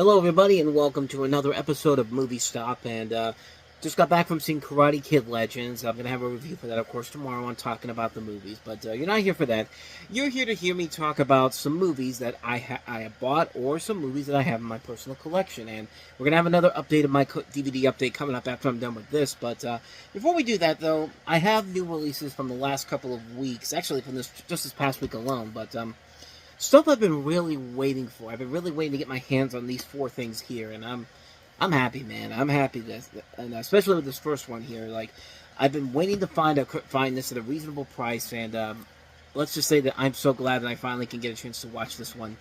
Hello, everybody, and welcome to another episode of Movie Stop. And just got back from seeing Karate Kid Legends. I'm going to have a review for that, of course, tomorrow on talking about the movies. But you're not here for that. You're here to hear me talk about some movies that I have bought or some movies that I have in my personal collection. And we're going to have another update of my DVD update coming up after I'm done with this. But before we do that, though, I have new releases from the last couple of weeks. Actually, from just this past week alone. But stuff I've been really waiting for. I've been really waiting to get my hands on these four things here, and I'm happy, man. I'm happy that, and especially with this first one here. Like, I've been waiting to find this at a reasonable price, and let's just say that I'm so glad that I finally can get a chance to watch this one.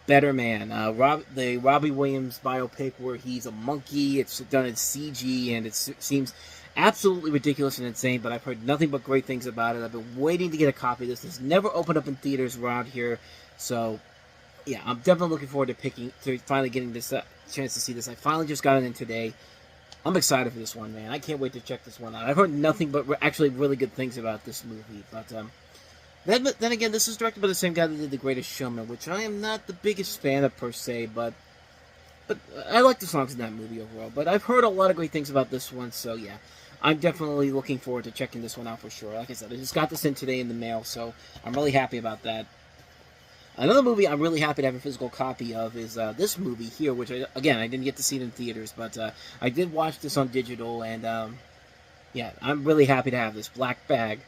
Better Man, the Robbie Williams biopic where he's a monkey. It's done in CG, and it seems absolutely ridiculous and insane, but I've heard nothing but great things about it. I've been waiting to get a copy of this. It's never opened up in theaters around here, so yeah, I'm definitely looking forward to finally getting this chance to see this. I finally just got it in today. I'm excited for this one, man. I can't wait to check this one out. I've heard nothing but actually really good things about this movie, but then again, this is directed by the same guy that did The Greatest Showman, which I am not the biggest fan of per se, but I like the songs in that movie overall. But I've heard a lot of great things about this one, so yeah. I'm definitely looking forward to checking this one out for sure. Like I said, I just got this in today in the mail, so I'm really happy about that. Another movie I'm really happy to have a physical copy of is this movie here, which, I didn't get to see it in theaters, but I did watch this on digital, and yeah, I'm really happy to have this, Black Bag.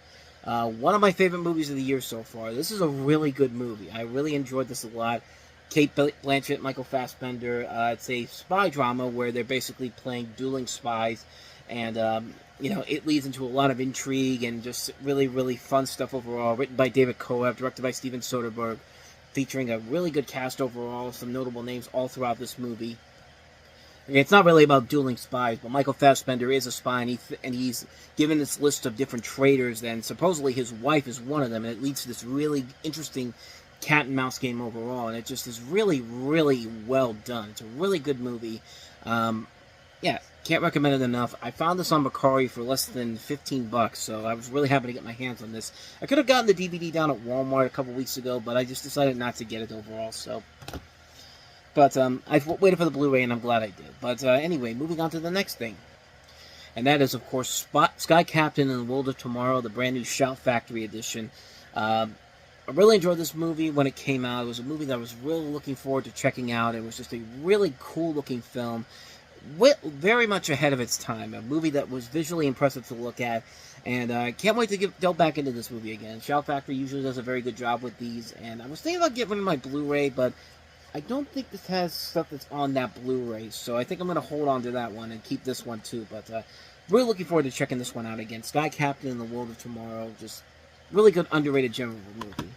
One of my favorite movies of the year so far. This is a really good movie. I really enjoyed this a lot. Kate Blanchett, Michael Fassbender. It's a spy drama where they're basically playing dueling spies, and it leads into a lot of intrigue and just really, really fun stuff overall. Written by David Koepp, directed by Steven Soderbergh, featuring a really good cast overall, some notable names all throughout this movie. It's not really about dueling spies, but Michael Fassbender is a spy, and he's given this list of different traitors, and supposedly his wife is one of them, and it leads to this really interesting cat and mouse game overall, and it just is really, really well done. It's a really good movie. Yeah, can't recommend it enough. I found this on Mercari for less than $15, so I was really happy to get my hands on this. I could have gotten the DVD down at Walmart a couple weeks ago, but I just decided not to get it overall, so. But I've waited for the Blu-ray, and I'm glad I did. But anyway, moving on to the next thing. And that is, of course, Sky Captain and the World of Tomorrow, the brand new Shout Factory edition. I really enjoyed this movie when it came out. It was a movie that I was really looking forward to checking out. It was just a really cool-looking film. Very much ahead of its time. A movie that was visually impressive to look at. And I can't wait to delve back into this movie again. Shout Factory usually does a very good job with these. And I was thinking about getting my Blu-ray, but I don't think this has stuff that's on that Blu-ray. So I think I'm going to hold on to that one and keep this one too. But really looking forward to checking this one out again. Sky Captain and the World of Tomorrow. Just really good, underrated general movie.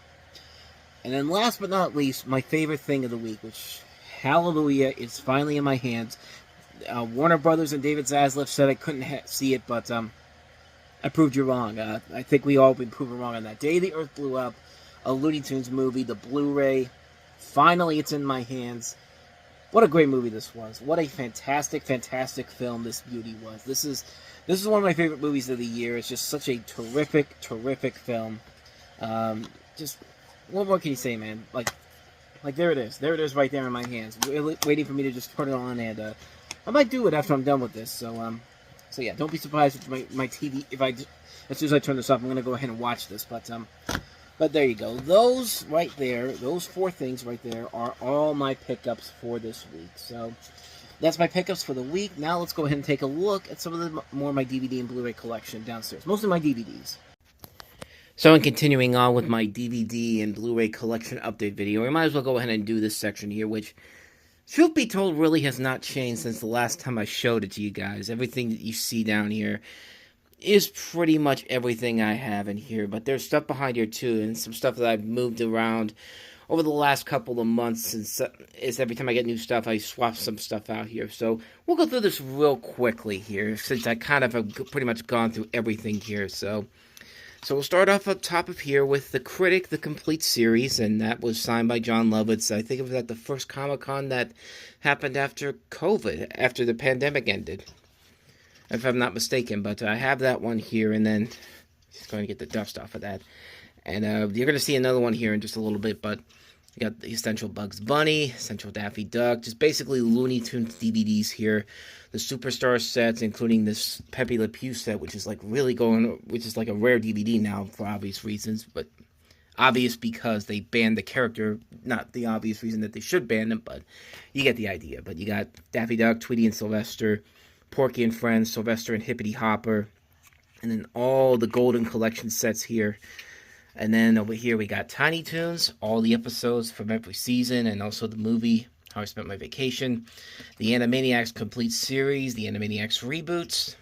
And then last but not least, my favorite thing of the week, which, hallelujah, is finally in my hands. Warner Brothers and David Zaslav said I couldn't see it, but I proved you wrong. I think we all been proven wrong on that. Day the Earth Blew Up, a Looney Tunes movie, the Blu-ray. Finally, it's in my hands. What a great movie this was. What a fantastic, fantastic film this beauty was. This is one of my favorite movies of the year. It's just such a terrific, terrific film. Just, what more can you say, man? Like there it is. There it is right there in my hands. Waiting for me to just turn it on, and I might do it after I'm done with this. So yeah, don't be surprised if my TV, as soon as I turn this off, I'm going to go ahead and watch this. But there you go. Those right there, those four things right there are all my pickups for this week. So that's my pickups for the week. Now let's go ahead and take a look at some of the more of my DVD and Blu-ray collection downstairs. Mostly my DVDs. So in continuing on with my DVD and Blu-ray collection update video, we might as well go ahead and do this section here, which, truth be told, really has not changed since the last time I showed it to you guys. Everything that you see down here is pretty much everything I have in here, but there's stuff behind here too, and some stuff that I've moved around over the last couple of months, and every time I get new stuff, I swap some stuff out here. So we'll go through this real quickly here, since I kind of have pretty much gone through everything here. So we'll start off up top of here with The Critic, the complete series, and that was signed by John Lovitz. I think it was at the first Comic-Con that happened after COVID, after the pandemic ended, if I'm not mistaken. But I have that one here, and then just going to get the dust off of that. And you're going to see another one here in just a little bit, but You got the Essential Bugs Bunny, Essential Daffy Duck, just basically Looney Tunes DVDs here. The Superstar sets, including this Pepe Le Pew set, which is like really going, which is like a rare DVD now for obvious reasons, but obvious because they banned the character, not the obvious reason that they should ban them, but you get the idea. But you got Daffy Duck, Tweety and Sylvester, Porky and Friends, Sylvester and Hippity Hopper, and then all the Golden Collection sets here. And then over here we got Tiny Toons, all the episodes from every season, and also the movie, How I Spent My Vacation, the Animaniacs Complete Series, the Animaniacs Reboots,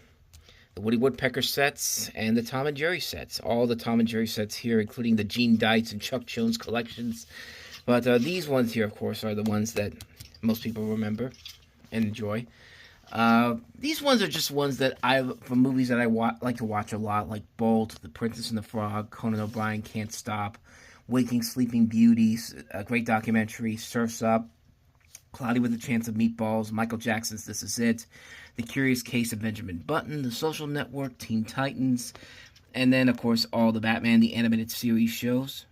the Woody Woodpecker sets, and the Tom and Jerry sets. All the Tom and Jerry sets here, including the Gene Dites and Chuck Jones collections. But these ones here, of course, are the ones that most people remember and enjoy. These ones are just ones that from movies that I like to watch a lot, like Bolt, The Princess and the Frog, Conan O'Brien Can't Stop, Waking Sleeping Beauties, a great documentary, Surf's Up, Cloudy with a Chance of Meatballs, Michael Jackson's This Is It, The Curious Case of Benjamin Button, The Social Network, Teen Titans, and then, of course, all the Batman, the animated series shows.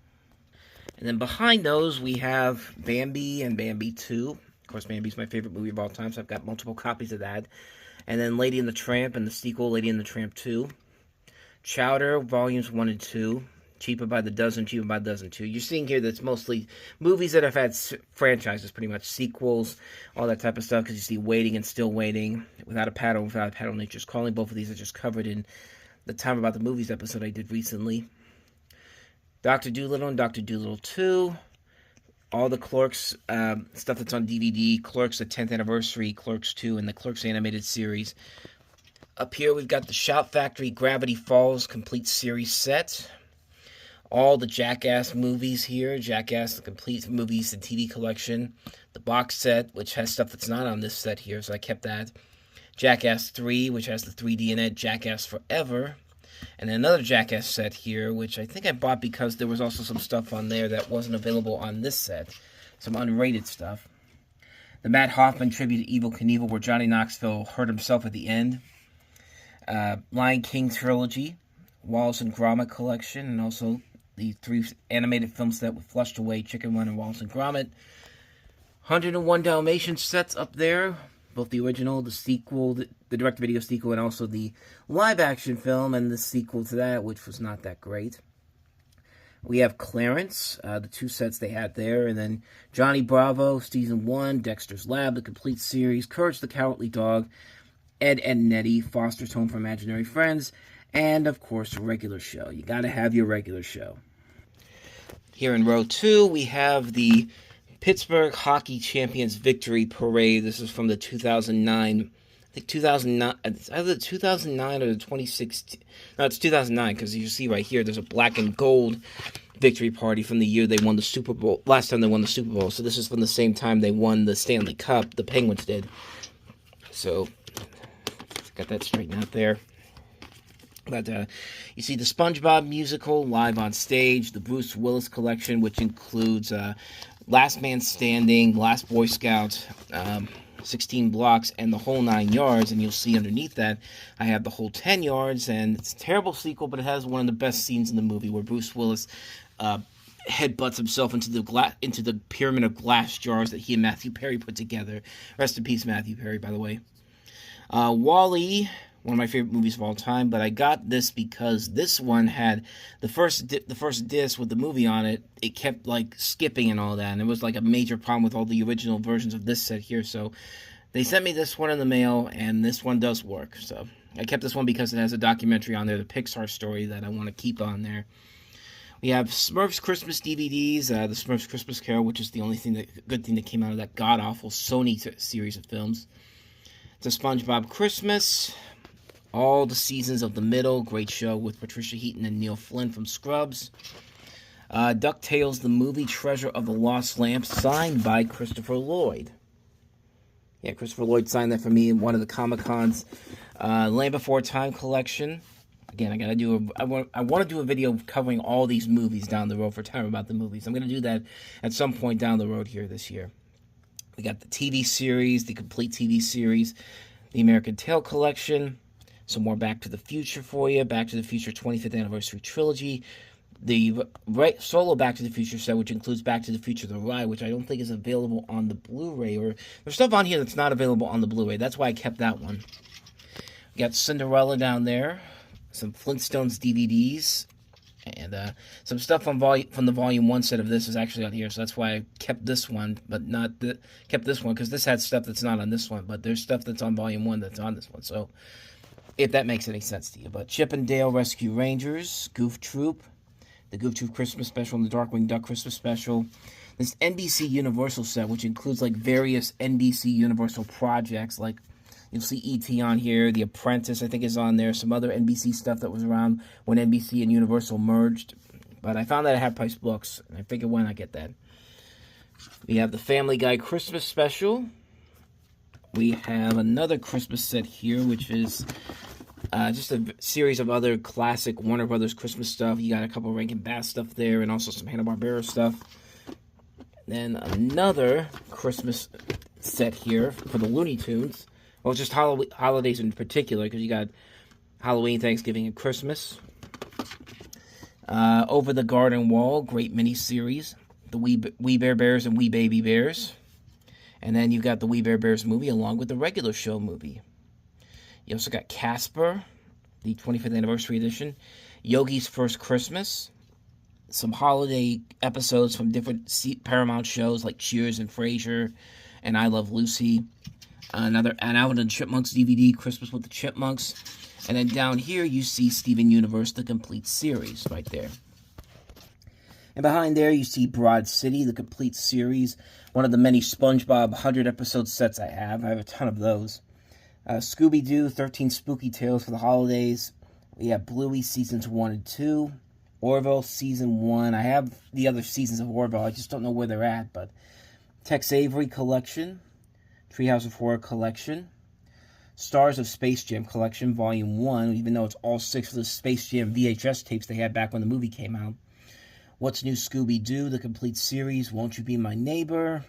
And then behind those, we have Bambi and Bambi 2. Of course, Bambi's my favorite movie of all time, so I've got multiple copies of that. And then Lady and the Tramp and the sequel, Lady and the Tramp 2. Chowder, Volumes 1 and 2. Cheaper by the Dozen, Cheaper by the Dozen 2. You're seeing here that's mostly movies that have had franchises, pretty much sequels, all that type of stuff, because you see Waiting and Still Waiting, Without a Paddle, Nature's Calling. Both of these are just covered in the Time About the Movies episode I did recently. Dr. Dolittle and Dr. Dolittle 2. All the Clerks stuff that's on DVD, Clerks, the 10th Anniversary, Clerks 2, and the Clerks Animated Series. Up here we've got the Shout Factory Gravity Falls Complete Series set. All the Jackass movies here, Jackass, the Complete Movies and TV Collection. The box set, which has stuff that's not on this set here, so I kept that. Jackass 3, which has the 3D in it, Jackass Forever. And another Jackass set here, which I think I bought because there was also some stuff on there that wasn't available on this set. Some unrated stuff. The Matt Hoffman tribute to Evel Knievel, where Johnny Knoxville hurt himself at the end. Lion King trilogy. Wallace and Gromit collection. And also the 3 animated film set with Flushed Away, Chicken Run, and Wallace and Gromit. 101 Dalmatians sets up there. Both the original, the sequel, the direct-to-video sequel, and also the live-action film, and the sequel to that, which was not that great. We have Clarence, the 2 sets they had there, and then Johnny Bravo, Season 1, Dexter's Lab, the complete series, Courage the Cowardly Dog, Ed, Edd n Eddy, Foster's Home for Imaginary Friends, and, of course, a regular show. You gotta have your regular show. Here in row 2, we have the Pittsburgh Hockey Champions Victory Parade. This is from the 2009, I think 2009, it's either 2009 or the 2016, no, it's 2009, because you see right here, there's a black and gold victory party from the year they won the Super Bowl, last time they won the Super Bowl, so this is from the same time they won the Stanley Cup, the Penguins did. So, got that straightened out there. But you see the SpongeBob musical live on stage, the Bruce Willis collection, which includes Last Man Standing, Last Boy Scout, 16 Blocks, and the whole 9 yards. And you'll see underneath that, I have the whole 10 yards. And it's a terrible sequel, but it has one of the best scenes in the movie where Bruce Willis headbutts himself into the pyramid of glass jars that he and Matthew Perry put together. Rest in peace, Matthew Perry, by the way. Wall-E, one of my favorite movies of all time, but I got this because this one had the first disc with the movie on it. It kept like skipping and all that, and it was like a major problem with all the original versions of this set here. So they sent me this one in the mail, and this one does work. So I kept this one because it has a documentary on there, the Pixar story that I want to keep on there. We have Smurfs Christmas DVDs, the Smurfs Christmas Carol, which is the only good thing that came out of that god-awful Sony series of films. It's a SpongeBob Christmas. All the Seasons of the Middle, great show with Patricia Heaton and Neil Flynn from Scrubs. DuckTales, the movie, Treasure of the Lost Lamp, signed by Christopher Lloyd. Yeah, Christopher Lloyd signed that for me in one of the Comic-Cons. Land Before Time collection. Again, I want to do a video covering all these movies down the road for Time About the Movies. I'm going to do that at some point down the road here this year. We got the TV series, the complete TV series, the American Tail collection. Some more Back to the Future for you. Back to the Future 25th Anniversary Trilogy. the solo Back to the Future set, which includes Back to the Future The Ride, which I don't think is available on the Blu-ray, or there's stuff on here that's not available on the Blu-ray. That's why I kept that one. We got Cinderella down there, some Flintstones DVDs, and some stuff from the Volume 1 set of this is actually on here, so that's why I kept this one, but kept this one, because this had stuff that's not on this one, but there's stuff that's on Volume 1 that's on this one, so if that makes any sense to you. But Chip and Dale Rescue Rangers, Goof Troop, the Goof Troop Christmas Special, and the Darkwing Duck Christmas Special. This NBC Universal set, which includes like various NBC Universal projects, like you'll see E.T. on here, The Apprentice I think is on there, some other NBC stuff that was around when NBC and Universal merged. But I found that at Half Price Books, and I figured why not get that. We have the Family Guy Christmas Special. We have another Christmas set here, which is just a series of other classic Warner Brothers Christmas stuff. You got a couple of Rankin Bass stuff there, and also some Hanna-Barbera stuff. Then another Christmas set here for the Looney Tunes. Well, just holidays in particular, because you got Halloween, Thanksgiving, and Christmas. Over the Garden Wall, great miniseries. The Wee Bear Bears and Wee Baby Bears. And then you got the Wee Bear Bears movie along with the regular show movie. You also got Casper, the 25th anniversary edition, Yogi's First Christmas, some holiday episodes from different Paramount shows like Cheers and Frasier and I Love Lucy, an Alvin and the Chipmunks DVD, Christmas with the Chipmunks, and then down here you see Steven Universe, the complete series right there. And behind there you see Broad City, the complete series, one of the many SpongeBob 100-episode sets I have. I have a ton of those. Scooby-Doo, 13 Spooky Tales for the holidays. We have Bluey Seasons 1 and 2. Orville Season 1. I have the other seasons of Orville. I just don't know where they're at. But Tex Avery Collection. Treehouse of Horror Collection. Stars of Space Jam Collection, Volume 1. Even though it's all 6 of the Space Jam VHS tapes they had back when the movie came out. What's New Scooby-Doo, the complete series. Won't You Be My Neighbor.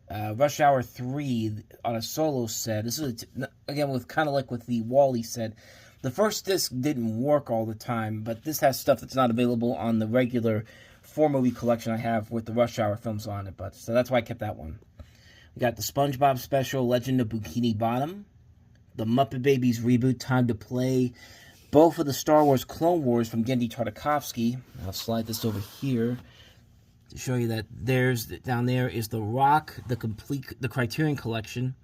Rush Hour 3 on a solo set. This is, again, with kind of like with the Wall-E set. The first disc didn't work all the time, but this has stuff that's not available on the regular 4-movie collection I have with the Rush Hour films on it. But so that's why I kept that one. We got the SpongeBob Special, Legend of Bikini Bottom. The Muppet Babies reboot, Time to Play. Both of the Star Wars Clone Wars from Genndy Tartakovsky. I'll slide this over here to show you that down there is The Rock, the Criterion Collection.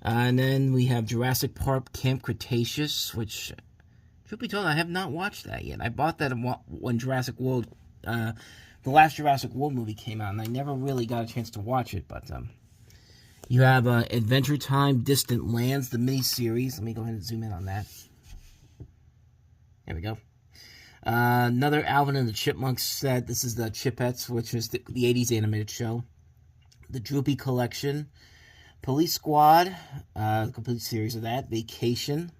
And then we have Jurassic Park Camp Cretaceous, which, truth be told, I have not watched that yet. I bought that when Jurassic World, the last Jurassic World movie came out, and I never really got a chance to watch it. But you have Adventure Time, Distant Lands, the miniseries. Let me go ahead and zoom in on that. There we go. Another Alvin and the Chipmunks set. This is the Chipettes, which is the 80s animated show. The Droopy Collection. Police Squad, the complete series of that. Vacation.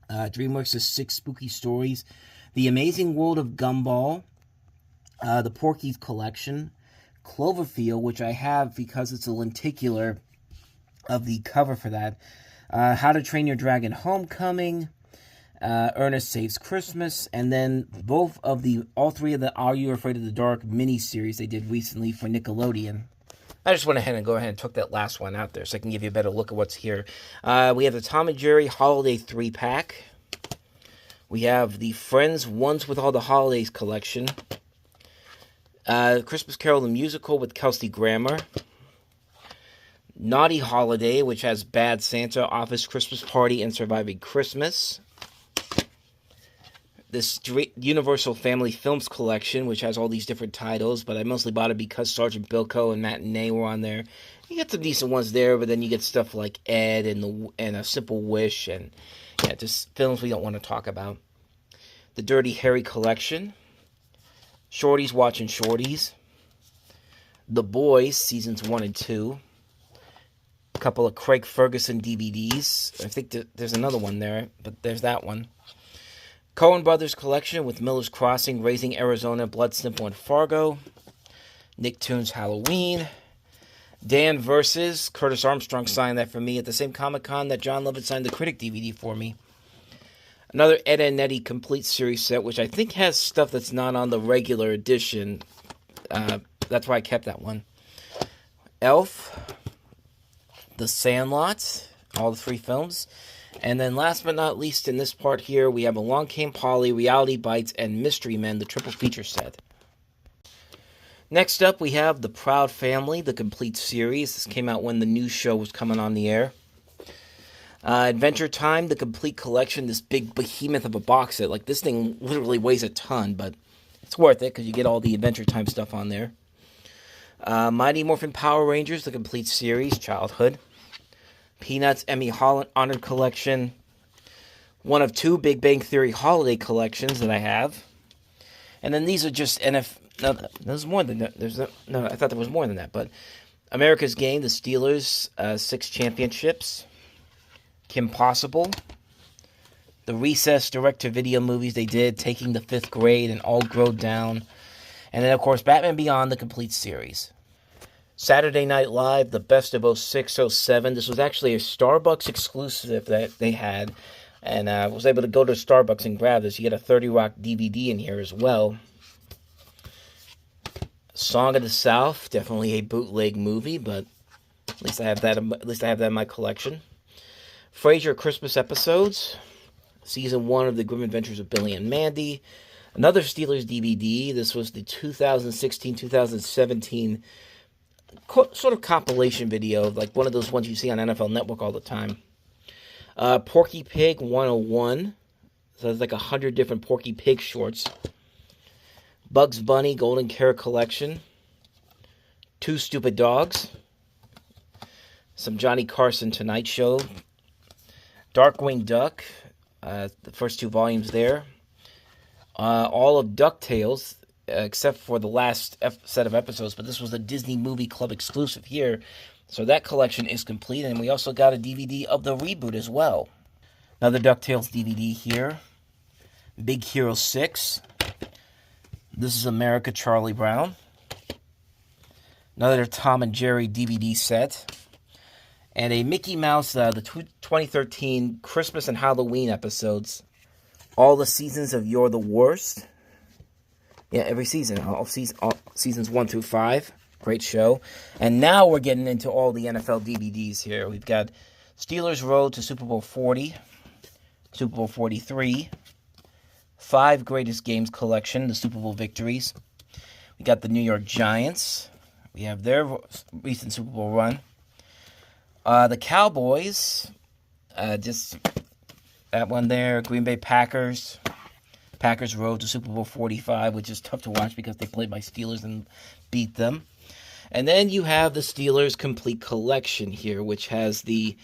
DreamWorks' 6 Spooky Stories. The Amazing World of Gumball. The Porky's Collection. Cloverfield, which I have because it's a lenticular of the cover for that. How to Train Your Dragon Homecoming. Ernest Saves Christmas, and then all three of the Are You Afraid of the Dark miniseries they did recently for Nickelodeon. I just went ahead and took that last one out there so I can give you a better look at what's here. We have the Tom and Jerry Holiday 3-pack. We have the Friends Ones with All the Holidays collection. Christmas Carol the Musical with Kelsey Grammer. Naughty Holiday, which has Bad Santa, Office Christmas Party, and Surviving Christmas. This Universal Family Films collection, which has all these different titles, but I mostly bought it because Sergeant Bilko and Matinee were on there. You get some decent ones there, but then you get stuff like Ed and A Simple Wish, and yeah, just films we don't want to talk about. The Dirty Harry collection, Shorties Watching Shorties, The Boys Seasons 1 and 2, a couple of Craig Ferguson DVDs. I think there's another one there, but there's that one. Coen Brothers collection with Miller's Crossing, Raising Arizona, Blood Simple, and Fargo. Nicktoons Halloween. Dan Versus. Curtis Armstrong signed that for me at the same Comic-Con that John Lovett signed the Critic DVD for me. Another Ed and Eddie complete series set, which I think has stuff that's not on the regular edition. That's why I kept that one. Elf, The Sandlot, all the 3 films. And then last but not least in this part here, we have Along Came Polly, Reality Bites, and Mystery Men, the triple feature set. Next up, we have The Proud Family, the complete series. This came out when the new show was coming on the air. Adventure Time, the complete collection, this big behemoth of a box set. Like, this thing literally weighs a ton, but it's worth it because you get all the Adventure Time stuff on there. Mighty Morphin Power Rangers, the complete series, childhood. Peanuts Emmy Honored Collection. One of 2 Big Bang Theory holiday collections that I have. And then these are just No, there's more than that. No, I thought there was more than that. But America's Game, the Steelers, 6 championships. Kim Possible. The Recess direct-to-video movies they did, Taking the 5th Grade and All Grow Down. And then, of course, Batman Beyond, the complete series. Saturday Night Live, the best of 06-07. This was actually a Starbucks exclusive that they had. And I was able to go to Starbucks and grab this. You get a 30 Rock DVD in here as well. Song of the South, definitely a bootleg movie, but at least I have that. At least I have that in my collection. Frasier Christmas episodes, season 1 of The Grim Adventures of Billy and Mandy. Another Steelers DVD. This was the 2016-2017 sort of compilation video, like one of those ones you see on NFL Network all the time. Porky Pig 101. So there's like 100 different Porky Pig shorts. Bugs Bunny Golden Carrot Collection. 2 Stupid Dogs. Some Johnny Carson Tonight Show. Darkwing Duck. The first 2 volumes there. All of DuckTales, except for the last set of episodes. But this was a Disney Movie Club exclusive here. So that collection is complete. And we also got a DVD of the reboot as well. Another DuckTales DVD here. Big Hero 6. This is America Charlie Brown. Another Tom and Jerry DVD set. And a Mickey Mouse, the 2013 Christmas and Halloween episodes. All the seasons of You're the Worst. Yeah, every season. All seasons 1 through 5. Great show. And now we're getting into all the NFL DVDs here. We've got Steelers Road to Super Bowl 40. Super Bowl 43. 5 Greatest Games collection, the Super Bowl victories. We got the New York Giants. We have their recent Super Bowl run. The Cowboys, just that one there. Green Bay Packers. Packers Road to Super Bowl 45, which is tough to watch because they played by Steelers and beat them. And then you have the Steelers Complete Collection here, which has the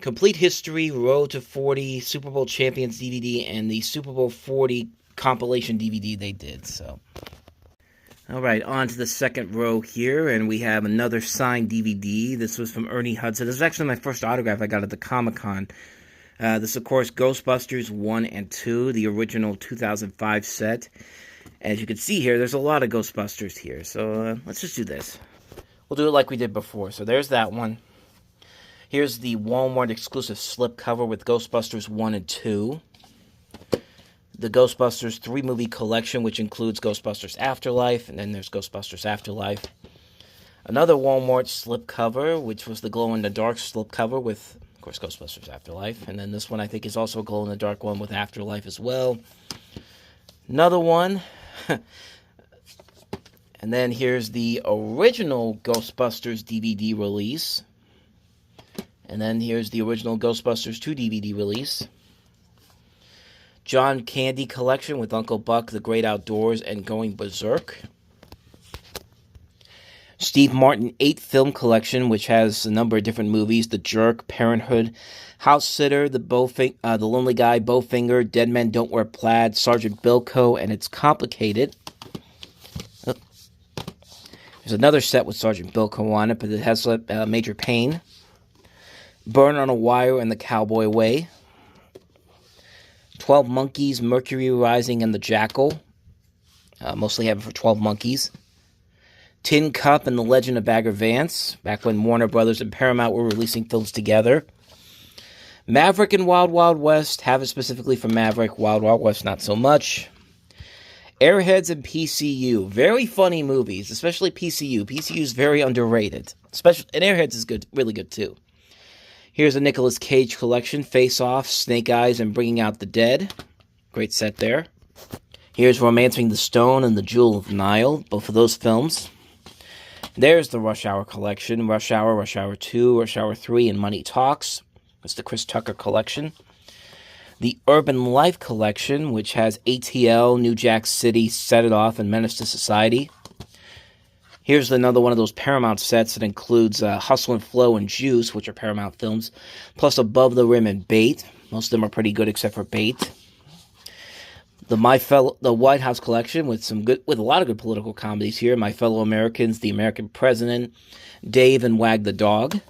Complete History, Road to 40, Super Bowl Champions DVD, and the Super Bowl 40 compilation DVD they did. So, all right, on to the second row here, and we have another signed DVD. This was from Ernie Hudson. This was actually my first autograph I got at the Comic-Con. This, of course, Ghostbusters 1 and 2, the original 2005 set. As you can see here, there's a lot of Ghostbusters here. So let's just do this. We'll do it like we did before. So there's that one. Here's the Walmart exclusive slipcover with Ghostbusters 1 and 2. The Ghostbusters 3-movie collection, which includes Ghostbusters Afterlife, and then there's Ghostbusters Afterlife. Another Walmart slipcover, which was the glow-in-the-dark slipcover with, of course, Ghostbusters Afterlife. And then this one, I think, is also a glow-in-the-dark one with Afterlife as well. Another one. And then here's the original Ghostbusters DVD release. And then here's the original Ghostbusters 2 DVD release. John Candy Collection with Uncle Buck, The Great Outdoors, and Going Berserk. Steve Martin 8 Film Collection, which has a number of different movies. The Jerk, Parenthood, House Sitter, The Lonely Guy, Bowfinger, Dead Men Don't Wear Plaid, Sergeant Bilko, and It's Complicated. There's another set with Sergeant Bilko on it, but it has Major Payne. Burn on a Wire and The Cowboy Way. 12 Monkeys, Mercury Rising, and The Jackal. Mostly have it for 12 Monkeys. Tin Cup and The Legend of Bagger Vance, back when Warner Brothers and Paramount were releasing films together. Maverick and Wild Wild West, have it specifically for Maverick. Wild Wild West, not so much. Airheads and PCU, very funny movies, especially PCU. PCU is very underrated. And Airheads is good, really good too. Here's a Nicolas Cage collection, Face Off, Snake Eyes, and Bringing Out the Dead. Great set there. Here's Romancing the Stone and The Jewel of the Nile, both of those films. There's the Rush Hour collection, Rush Hour, Rush Hour 2, Rush Hour 3, and Money Talks. That's the Chris Tucker collection. The Urban Life collection, which has ATL, New Jack City, Set It Off, and Menace to Society. Here's another one of those Paramount sets that includes Hustle and Flow and Juice, which are Paramount films, plus Above the Rim and Bait. Most of them are pretty good except for Bait. The White House collection with a lot of good political comedies here. My Fellow Americans, The American President, Dave and Wag the Dog.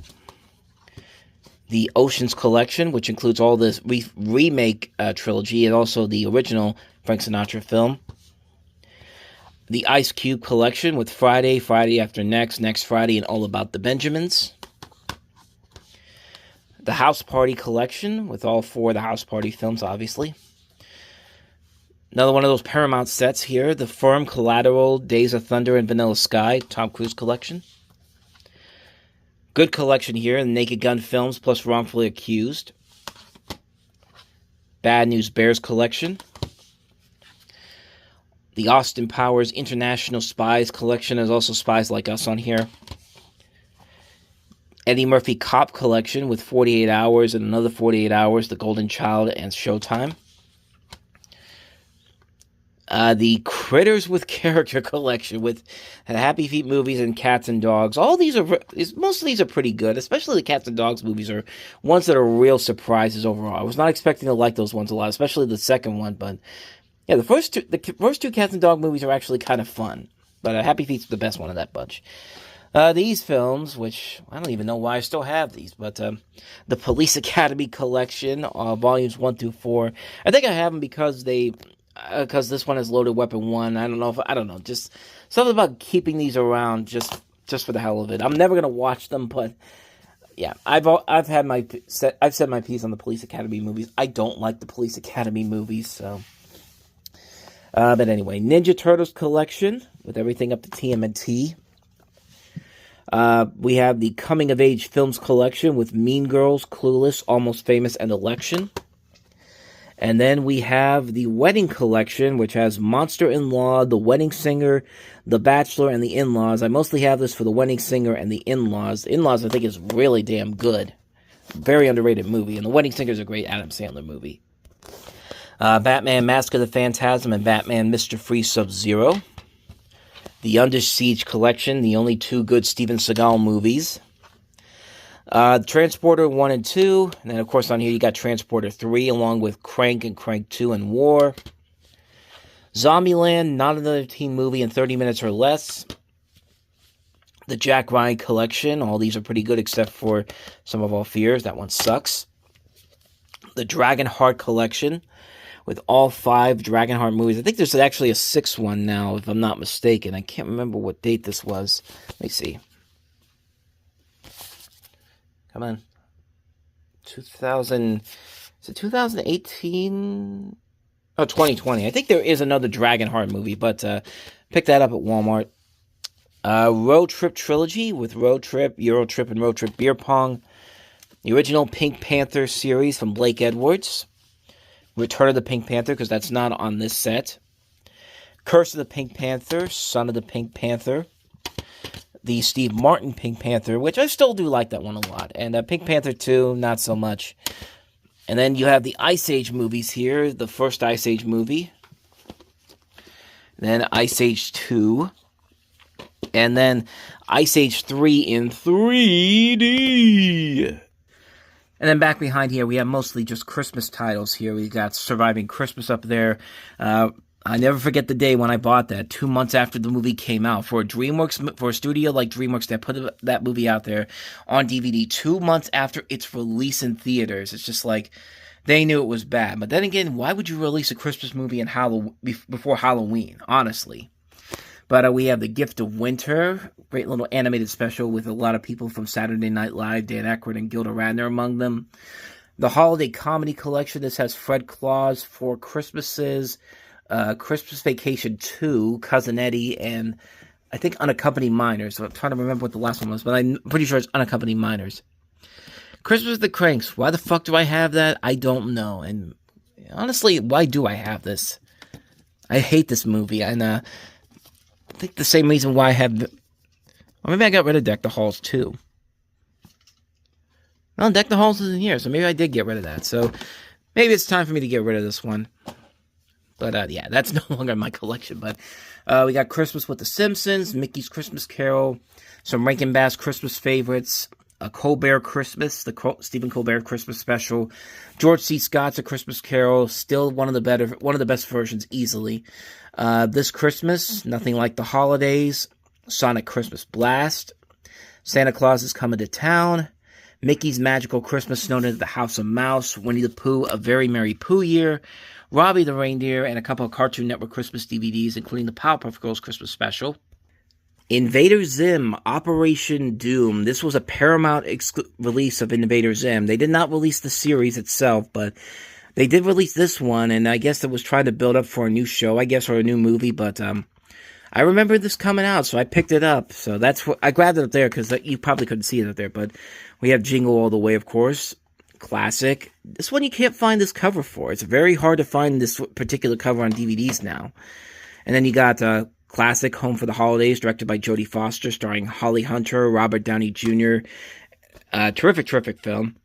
The Oceans collection, which includes all this remake trilogy and also the original Frank Sinatra film. The Ice Cube collection with Friday, Friday After Next, Next Friday, and All About the Benjamins. The House Party collection with all 4 of the House Party films, obviously. Another one of those Paramount sets here. The Firm, Collateral, Days of Thunder, and Vanilla Sky, Tom Cruise collection. Good collection here, the Naked Gun films plus Wrongfully Accused. Bad News Bears collection. The Austin Powers International Spies collection. There's also Spies Like Us on here. Eddie Murphy Cop collection with 48 Hours and another 48 Hours, The Golden Child, and Showtime. The Critters with Character collection with Happy Feet movies and Cats and Dogs. Most of these are pretty good, especially the Cats and Dogs movies are ones that are real surprises overall. I was not expecting to like those ones a lot, especially the second one, but yeah, the first two Cats and Dog movies are actually kind of fun, but Happy Feet's the best one of that bunch. These films, which I don't even know why I still have these, but the Police Academy collection, volumes 1 through 4. I think I have them because this one has Loaded Weapon 1. I don't know, just something about keeping these around just for the hell of it. I'm never gonna watch them, but yeah, I've said my piece on the Police Academy movies. I don't like the Police Academy movies, so. But anyway, Ninja Turtles collection with everything up to TMNT. We have the Coming of Age Films collection with Mean Girls, Clueless, Almost Famous, and Election. And then we have the Wedding collection, which has Monster in Law, The Wedding Singer, The Bachelor, and The In-Laws. I mostly have this for The Wedding Singer and The In-Laws. The In-Laws, I think, is really damn good. Very underrated movie. And The Wedding Singer is a great Adam Sandler movie. Batman Mask of the Phantasm and Batman Mr. Freeze Sub-Zero. The Under Siege collection, the only 2 good Steven Seagal movies. Transporter 1 and 2. And then, of course, on here you got Transporter 3, along with Crank and Crank 2 and War. Zombieland, Not Another Teen Movie in 30 Minutes or Less. The Jack Ryan collection. All these are pretty good except for Some of All Fears. That one sucks. The Dragonheart collection with all 5 Dragonheart movies. I think there's actually a 6th one now, if I'm not mistaken. I can't remember what date this was. Let me see. Come on. 2000... Is it 2018? Oh, 2020. I think there is another Dragonheart movie, but pick that up at Walmart. Road Trip Trilogy with Road Trip, Euro Trip, and Road Trip Beer Pong. The original Pink Panther series from Blake Edwards. Return of the Pink Panther, because that's not on this set. Curse of the Pink Panther, Son of the Pink Panther. The Steve Martin Pink Panther, which I still do like that one a lot. And Pink Panther 2, not so much. And then you have the Ice Age movies here. The first Ice Age movie. Then Ice Age 2. And then Ice Age 3 in 3D. And then back behind here, we have mostly just Christmas titles here. We got Surviving Christmas up there. I never forget the day when I bought that, 2 months after the movie came out. For a studio like DreamWorks that put that movie out there on DVD 2 months after its release in theaters. It's just like, they knew it was bad. But then again, why would you release a Christmas movie before Halloween, honestly? But we have The Gift of Winter, great little animated special with a lot of people from Saturday Night Live, Dan Aykroyd and Gilda Radner among them. The Holiday Comedy Collection. This has Fred Claus, Four Christmases, Christmas Vacation 2, Cousin Eddie, and I think Unaccompanied Minors. So I'm trying to remember what the last one was, but I'm pretty sure it's Unaccompanied Minors. Christmas with the Cranks. Why the fuck do I have that? I don't know. And honestly, why do I have this? I hate this movie. And I think the same reason why I have... Or maybe I got rid of Deck the Halls too. Well, Deck the Halls isn't here, so maybe I did get rid of that. So maybe it's time for me to get rid of this one. But yeah, that's no longer in my collection. But we got Christmas with the Simpsons, Mickey's Christmas Carol, some Rankin Bass Christmas favorites, a Colbert Christmas, the Stephen Colbert Christmas special, George C. Scott's A Christmas Carol, still one of the best versions easily. This Christmas, Nothing Like the Holidays, Sonic Christmas Blast, Santa Claus is Coming to Town, Mickey's Magical Christmas Snowed into the House of Mouse, Winnie the Pooh, A Very Merry Pooh Year, Robbie the Reindeer, and a couple of Cartoon Network Christmas DVDs, including the Powerpuff Girls Christmas Special. Invader Zim, Operation Doom. This was a Paramount release of Invader Zim. They did not release the series itself, but they did release this one, and I guess it was trying to build up for a new show, I guess, or a new movie, but I remember this coming out, so I picked it up. So that's what I grabbed it up there, because you probably couldn't see it up there, but we have Jingle All the Way, of course. Classic. This one you can't find this cover for. It's very hard to find this particular cover on DVDs now. And then you got Classic Home for the Holidays, directed by Jodie Foster, starring Holly Hunter, Robert Downey Jr. Terrific film.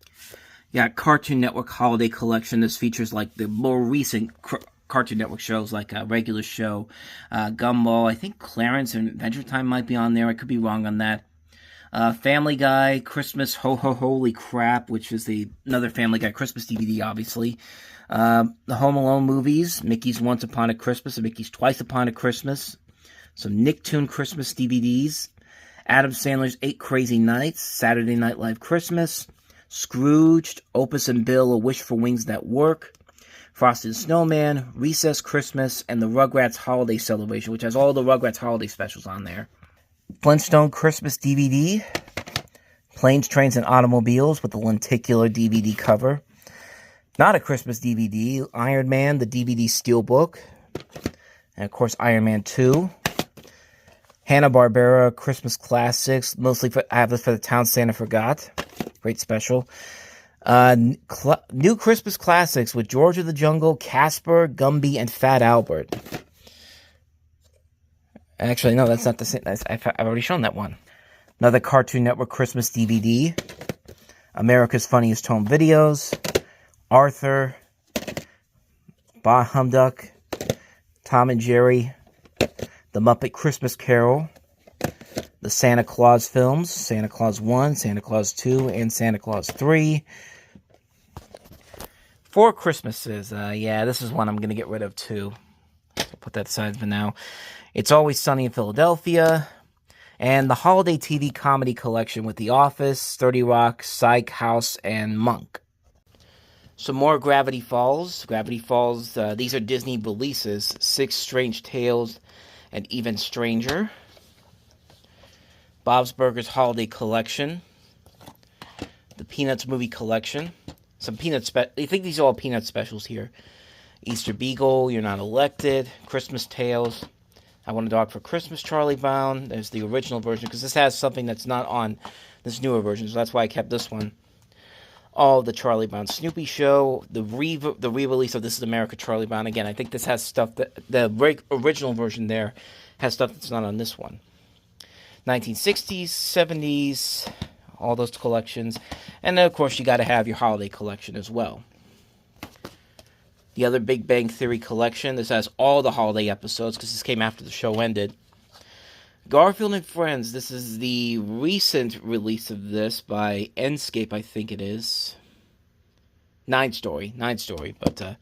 You got Cartoon Network Holiday Collection. This features like the more recent Cartoon Network shows, like a regular show, Gumball. I think Clarence and Adventure Time might be on there. I could be wrong on that. Family Guy, Christmas Ho Ho Holy Crap, which is another Family Guy Christmas DVD, obviously. The Home Alone movies, Mickey's Once Upon a Christmas and Mickey's Twice Upon a Christmas. Some Nicktoon Christmas DVDs. Adam Sandler's 8 Crazy Nights, Saturday Night Live Christmas. Scrooged, Opus and Bill, A Wish for Wings That Work. Frosted Snowman, Recess Christmas, and the Rugrats Holiday Celebration, which has all the Rugrats Holiday specials on there. Flintstone Christmas DVD, Planes, Trains, and Automobiles with the lenticular DVD cover. Not a Christmas DVD, Iron Man, the DVD Steelbook, and of course Iron Man 2. Hanna-Barbera Christmas Classics, I have this for the Town Santa Forgot, great special. New Christmas Classics with George of the Jungle, Casper, Gumby, and Fat Albert. Actually, no, that's not the same. I've already shown that one. Another Cartoon Network Christmas DVD. America's Funniest Home Videos. Arthur. Bah Humduck. Tom and Jerry. The Muppet Christmas Carol. The Santa Claus films. Santa Claus 1, Santa Claus 2, and Santa Claus 3. Four Christmases. Yeah, this is one I'm going to get rid of too. So I'll put that aside for now. It's Always Sunny in Philadelphia, and the Holiday TV Comedy Collection with The Office, 30 Rock, Psych, House, and Monk. Some more Gravity Falls. Gravity Falls, these are Disney releases. 6 Strange Tales, and Even Stranger. Bob's Burgers Holiday Collection. The Peanuts Movie Collection. Some Peanuts, I think these are all Peanuts specials here. Easter Beagle, You're Not Elected, Christmas Tales, I Want a Dog for Christmas, Charlie Brown. There's the original version, because this has something that's not on this newer version, so that's why I kept this one. All the Charlie Brown Snoopy Show, the re-release of This Is America, Charlie Brown. Again, I think this has stuff that the original version there has stuff that's not on this one. 1960s, 70s, all those collections. And then, of course, you got to have your holiday collection as well. The other Big Bang Theory collection. This has all the holiday episodes, because this came after the show ended. Garfield and Friends. This is the recent release of this by Enscape, I think it is. 9 story, but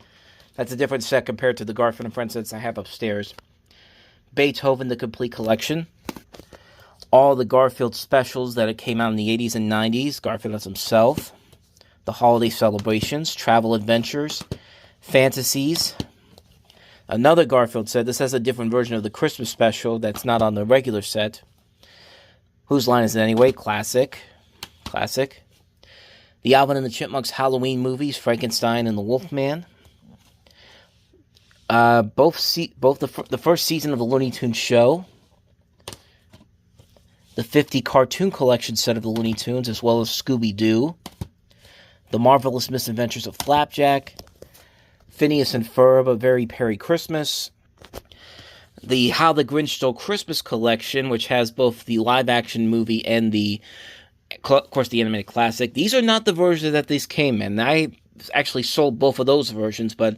that's a different set compared to the Garfield and Friends sets I have upstairs. Beethoven, the Complete Collection. All the Garfield specials that came out in the 80s and 90s. Garfield as himself. The Holiday Celebrations, Travel Adventures, Fantasies. Another Garfield set. This has a different version of the Christmas special that's not on the regular set. Whose Line Is It Anyway? Classic. The Alvin and the Chipmunks Halloween movies, Frankenstein and the Wolfman. Both the first season of the Looney Tunes show. The 50 cartoon collection set of the Looney Tunes, as well as Scooby-Doo. The Marvelous Misadventures of Flapjack. Phineas and Ferb, A Very Merry Christmas. The How the Grinch Stole Christmas collection, which has both the live-action movie and of course, the animated classic. These are not the versions that these came in. I actually sold both of those versions, but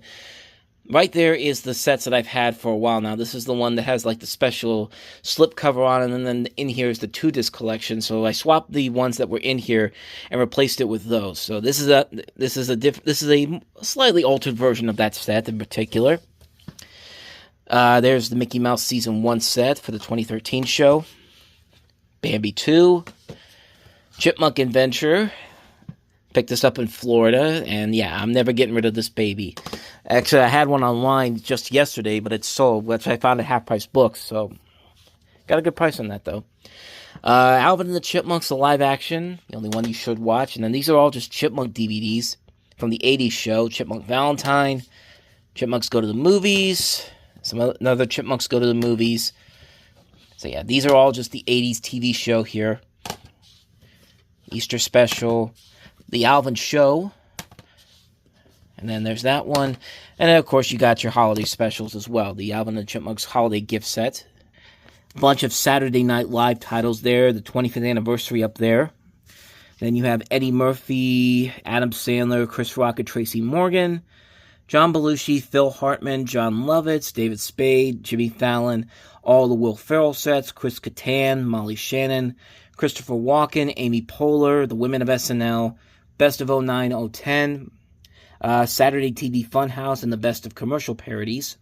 right there is the sets that I've had for a while now. This is the one that has like the special slipcover on it, and then in here is the 2-disc collection. So I swapped the ones that were in here and replaced it with those. So this is a slightly altered version of that set in particular. There's the Mickey Mouse Season 1 set for the 2013 show. Bambi 2. Chipmunk Adventure. Picked this up in Florida, and yeah, I'm never getting rid of this baby. Actually, I had one online just yesterday, but it's sold, which I found at half-price books, so got a good price on that, though. Alvin and the Chipmunks, the live-action, the only one you should watch, and then these are all just Chipmunk DVDs from the 80s show. Chipmunk Valentine, Chipmunks Go to the Movies, another Chipmunks Go to the Movies. So yeah, these are all just the 80s TV show here. Easter Special, The Alvin Show, and then there's that one. And then, of course, you got your holiday specials as well. The Alvin and the Chipmunks holiday gift set. A bunch of Saturday Night Live titles there. The 25th anniversary up there. Then you have Eddie Murphy, Adam Sandler, Chris Rock, and Tracy Morgan. John Belushi, Phil Hartman, John Lovitz, David Spade, Jimmy Fallon. All the Will Ferrell sets. Chris Kattan, Molly Shannon, Christopher Walken, Amy Poehler, The Women of SNL, Best of 09-010, Saturday TV Funhouse, and the Best of Commercial Parodies.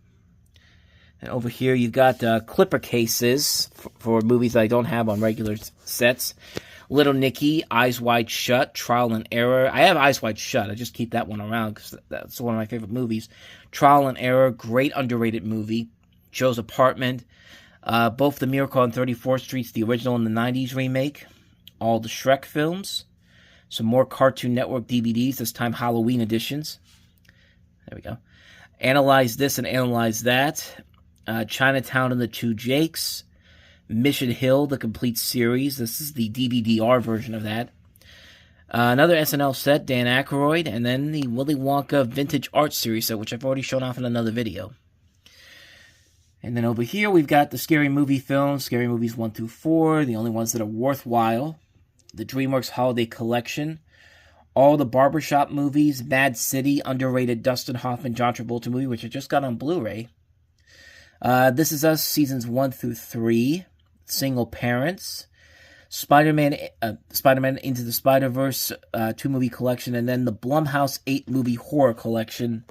And over here you've got clipper cases for movies that I don't have on regular sets. Little Nicky, Eyes Wide Shut, Trial and Error. I have Eyes Wide Shut. I just keep that one around because that's one of my favorite movies. Trial and Error, great underrated movie. Joe's Apartment. Both The Miracle on 34th Street, the original and the 90s remake. All the Shrek films. Some more Cartoon Network DVDs, this time Halloween editions. There we go. Analyze This and Analyze That. Chinatown and the Two Jakes. Mission Hill, the complete series. This is the DVD-R version of that. Another SNL set, Dan Aykroyd. And then the Willy Wonka Vintage Art Series set, which I've already shown off in another video. And then over here, we've got the Scary Movie films, Scary Movies 1 through 4, the only ones that are worthwhile. The DreamWorks Holiday Collection. All the Barbershop movies, Mad City, underrated Dustin Hoffman, John Travolta movie, which I just got on Blu-ray. This Is Us, Seasons 1 through 3. Single Parents. Spider-Man Into the Spider-Verse 2-movie collection. And then the Blumhouse 8-movie horror collection.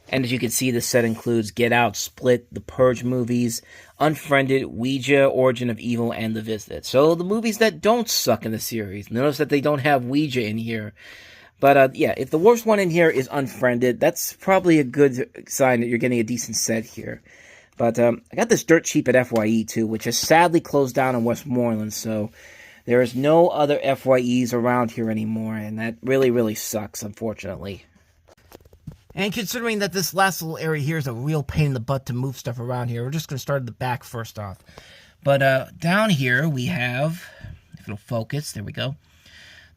And as you can see, the set includes Get Out, Split, The Purge movies, Unfriended, Ouija, Origin of Evil, and The Visit. So the movies that don't suck in the series. Notice that they don't have Ouija in here. But yeah, if the worst one in here is Unfriended, that's probably a good sign that you're getting a decent set here. But I got this dirt cheap at FYE too, which has sadly closed down in Westmoreland. So there is no other FYEs around here anymore. And that really, really sucks, unfortunately. And considering that this last little area here is a real pain in the butt to move stuff around here, we're just going to start at the back first off. But down here we have, if it'll focus, there we go,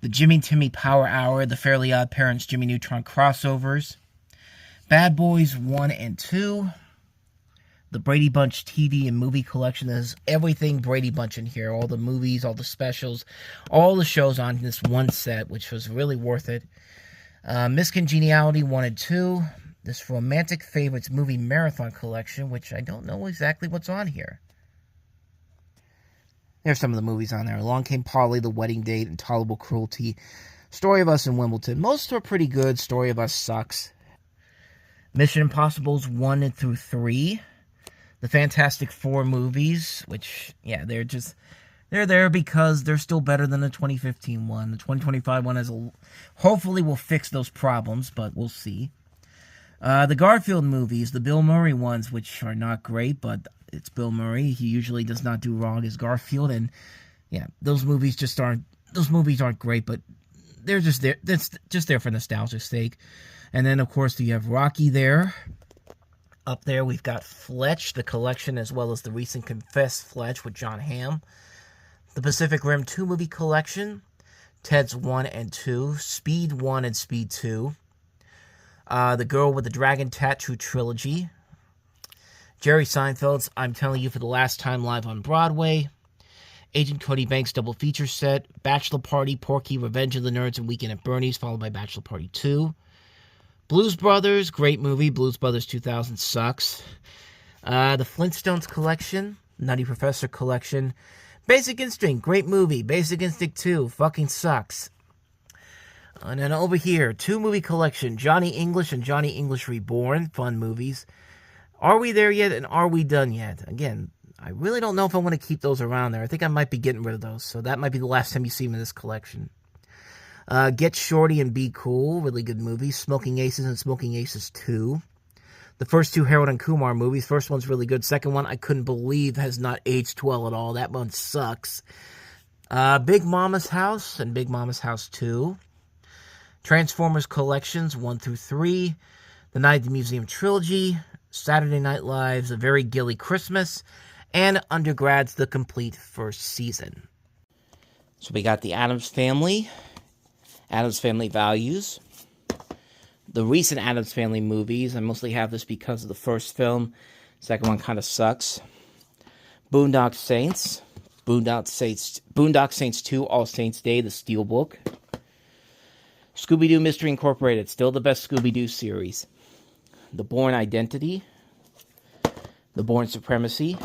the Jimmy Timmy Power Hour, the Fairly Odd Parents Jimmy Neutron crossovers, Bad Boys 1 and 2, the Brady Bunch TV and movie collection. There's everything Brady Bunch in here, all the movies, all the specials, all the shows on this one set, which was really worth it. Miss Congeniality 1 and 2. This Romantic Favorites movie marathon collection, which I don't know exactly what's on here. There's some of the movies on there. Along Came Polly, The Wedding Date, Intolerable Cruelty, Story of Us in Wimbledon. Most are pretty good. Story of Us sucks. Mission Impossibles 1 and through 3. The Fantastic Four movies, which, yeah, they're there because they're still better than the 2015 one. The 2025 one hopefully will fix those problems, but we'll see. The Garfield movies, the Bill Murray ones, which are not great, but it's Bill Murray. He usually does not do wrong as Garfield, and yeah, those movies just aren't those movies aren't great, but they're just there. That's just there for nostalgia's sake. And then, of course, you have Rocky there. Up there, we've got Fletch, the collection, as well as the recent Confess Fletch with John Hamm. The Pacific Rim 2 movie collection. Ted's 1 and 2. Speed 1 and Speed 2. The Girl with the Dragon Tattoo trilogy. Jerry Seinfeld's I'm Telling You for the Last Time live on Broadway. Agent Cody Banks double feature set. Bachelor Party, Porky, Revenge of the Nerds, and Weekend at Bernie's, followed by Bachelor Party 2. Blues Brothers, great movie. Blues Brothers 2000 sucks. The Flintstones collection. Nutty Professor collection. Basic Instinct, great movie. Basic Instinct 2, fucking sucks. And then over here, 2-movie collection. Johnny English and Johnny English Reborn, fun movies. Are we there yet, and are we done yet? Again, I really don't know if I want to keep those around there. I think I might be getting rid of those, so that might be the last time you see them in this collection. Get Shorty and Be Cool, really good movies. Smoking Aces and Smoking Aces 2. The first 2 Harold and Kumar movies. First one's really good. Second one, I couldn't believe has not aged well at all. That one sucks. Big Mama's House and Big Mama's House 2. Transformers Collections 1 through 3. The Night at the Museum trilogy. Saturday Night Live's A Very Gilly Christmas. And Undergrad's The Complete First Season. So we got the Addams Family. Addams Family Values. The recent Addams Family movies. I mostly have this because of the first film. Second one kind of sucks. Boondock Saints. Boondock Saints 2, All Saints Day, the Steelbook. Scooby-Doo Mystery Incorporated. Still the best Scooby-Doo series. The Bourne Identity. The Bourne Supremacy.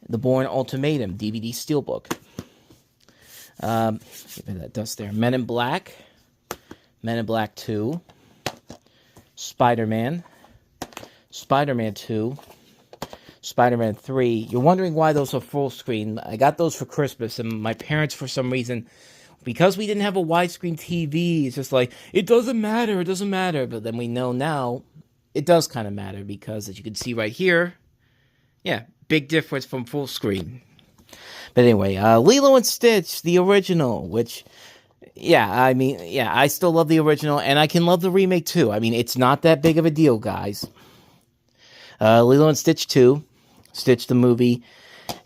The Bourne Ultimatum, DVD Steelbook. That dust there. Men in Black. Men in Black 2. Spider-Man. Spider-Man 2. Spider-Man 3. You're wondering why those are full screen. I got those for Christmas, and my parents, for some reason, because we didn't have a widescreen TV, it's just like, it doesn't matter, it doesn't matter. But then we know now, it does kind of matter, because as you can see right here, yeah, big difference from full screen. But anyway, Lilo and Stitch, the original, which, I still love the original, and I can love the remake too. I mean, it's not that big of a deal, guys. Lilo and Stitch 2, Stitch the movie,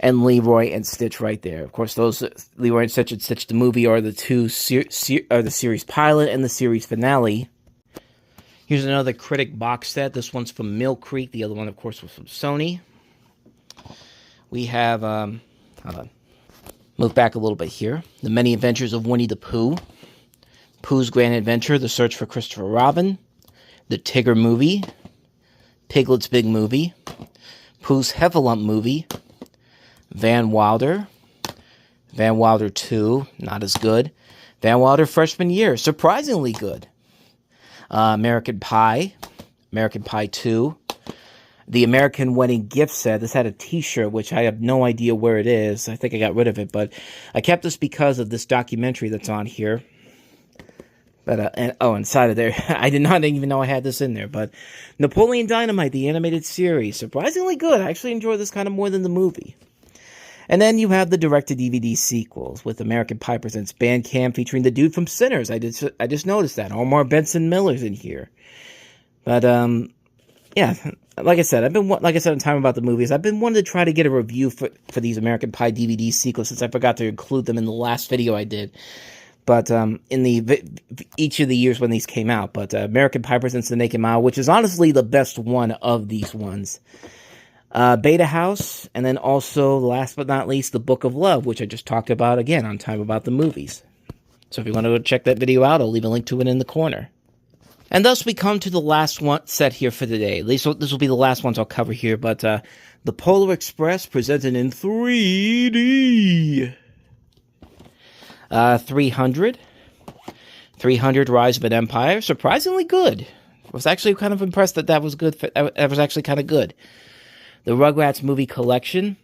and Leroy and Stitch right there. Of course, those Leroy and Stitch the movie are the two the series pilot and the series finale. Here's another Critic box set. This one's from Mill Creek. The other one, of course, was from Sony. We have, move back a little bit here. The Many Adventures of Winnie the Pooh. Pooh's Grand Adventure, The Search for Christopher Robin. The Tigger movie. Piglet's Big Movie. Pooh's Heffalump movie. Van Wilder. Van Wilder 2, not as good. Van Wilder Freshman Year, surprisingly good. American Pie. American Pie 2. The American Wedding Gift Set. This had a t-shirt, which I have no idea where it is. I think I got rid of it, but I kept this because of this documentary that's on here. But, inside of there, I did not even know I had this in there, but Napoleon Dynamite, the animated series. Surprisingly good. I actually enjoy this kind of more than the movie. And then you have the direct-to-DVD sequels with American Pie Presents Bandcamp featuring the dude from Sinners. I just noticed that. Omar Benson Miller's in here. But, like I said, in time about the movies, I've been wanting to try to get a review for these American Pie DVD sequels since I forgot to include them in the last video I did. But in each of the years when these came out. But American Pie Presents The Naked Mile, which is honestly the best one of these ones. Beta House, and then also, last but not least, The Book of Love, which I just talked about again on Time About the Movies. So if you want to go check that video out, I'll leave a link to it in the corner. And thus we come to the last one set here for today. At least this will be the last ones I'll cover here, but the Polar Express presented in 3D. 300 Rise of an Empire, surprisingly good. I was actually kind of impressed that was good. That was actually kind of good. The Rugrats Movie Collection,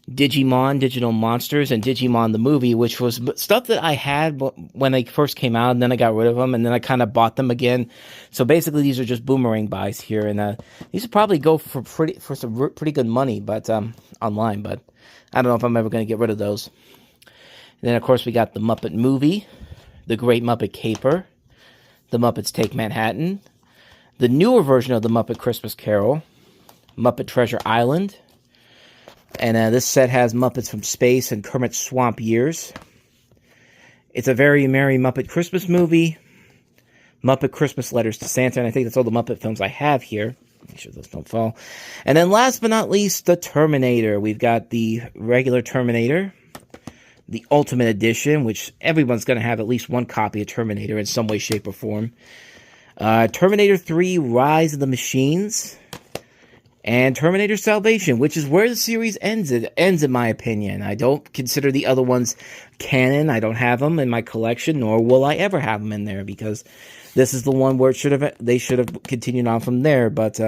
Digimon, Digital Monsters, and Digimon the Movie, which was stuff that I had when they first came out, and then I got rid of them, and then I kind of bought them again. So basically, these are just boomerang buys here, and these would probably go for some pretty good money, but online. But I don't know if I'm ever going to get rid of those. Then, of course, we got the Muppet Movie, The Great Muppet Caper, The Muppets Take Manhattan, the newer version of The Muppet Christmas Carol, Muppet Treasure Island, and this set has Muppets from Space and Kermit's Swamp Years. It's a Very Merry Muppet Christmas Movie, Muppet Christmas Letters to Santa, and I think that's all the Muppet films I have here. Make sure those don't fall. And then last but not least, the Terminator. We've got the regular Terminator, the Ultimate Edition, which everyone's going to have at least one copy of Terminator in some way, shape, or form. Terminator 3, Rise of the Machines, and Terminator Salvation, which is where the series ends. It ends, in my opinion. I don't consider the other ones canon. I don't have them in my collection, nor will I ever have them in there, because this is the one where they should have continued on from there. But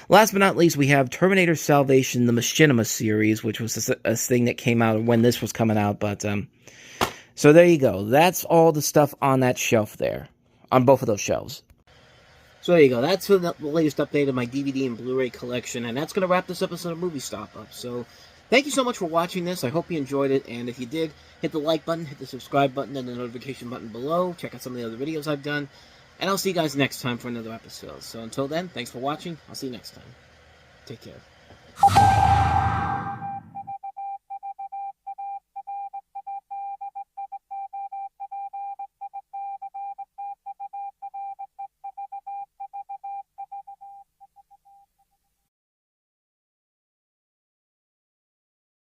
last but not least, we have Terminator Salvation, the Machinima series, which was a thing that came out when this was coming out. But so there you go. That's all the stuff on that shelf there, on both of those shelves. So there you go. That's the latest update of my DVD and Blu-ray collection, and that's going to wrap this episode of Movie Stop up. So thank you so much for watching this. I hope you enjoyed it, and if you did, hit the like button, hit the subscribe button, and the notification button below. Check out some of the other videos I've done, and I'll see you guys next time for another episode. So until then, thanks for watching. I'll see you next time. Take care.